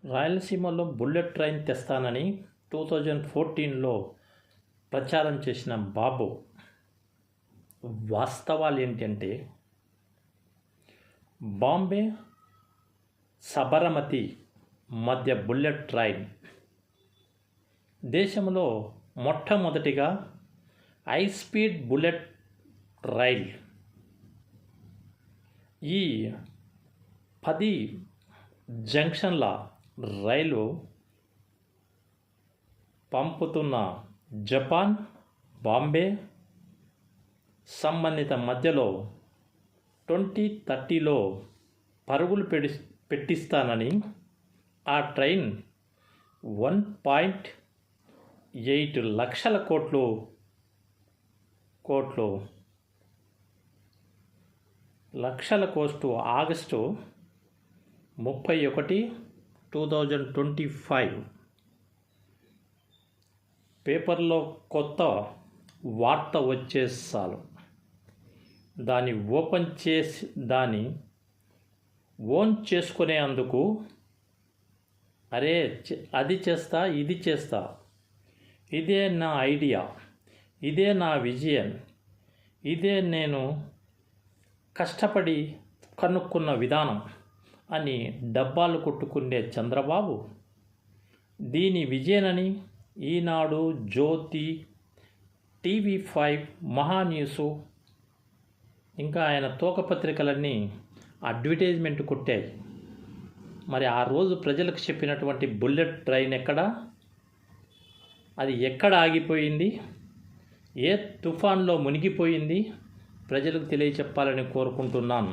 రాయలసీమలో bullet train తెస్తానని 2014లో ప్రచారం చేసిన బాబు వాస్తవాలు ఏంటంటే, బాంబే సబరమతి మధ్య బుల్లెట్ ట్రైన్ దేశంలో మొట్టమొదటిగా హై స్పీడ్ బుల్లెట్ రైల్ ఈ 10 జంక్షన్ల రైలు పంపుతున్న జపాన్, బాంబే సంబంధిత మధ్యలో 2030లో పరుగులు పెట్టిస్తానని ఆ ట్రైన్ 1.8 లక్షల కోట్లు ఆగస్టు 31, 2025 పేపర్లో కొత్త వార్త వచ్చేసాలు దాన్ని ఓన్ చేసుకునేందుకు అది చేస్తా, ఇది చేస్తా, ఇదే నా ఐడియా, ఇదే నా విజన్, ఇదే నేను కష్టపడి కనుక్కున్న విధానం అని డబ్బాలు కొట్టుకునే చంద్రబాబు దీని విజయనని ఈనాడు, జ్యోతి, TV5, మహాన్యూసు ఇంకా ఆయన తోకపత్రికలన్నీ అడ్వర్టైజ్మెంట్ కొట్టాయి. మరి ఆ రోజు ప్రజలకు చెప్పినటువంటి బుల్లెట్ ట్రైన్ ఎక్కడా? అది ఎక్కడ ఆగిపోయింది? ఏ తుఫాన్లో మునిగిపోయింది? ప్రజలకు తెలియచెప్పాలని కోరుకుంటున్నాను.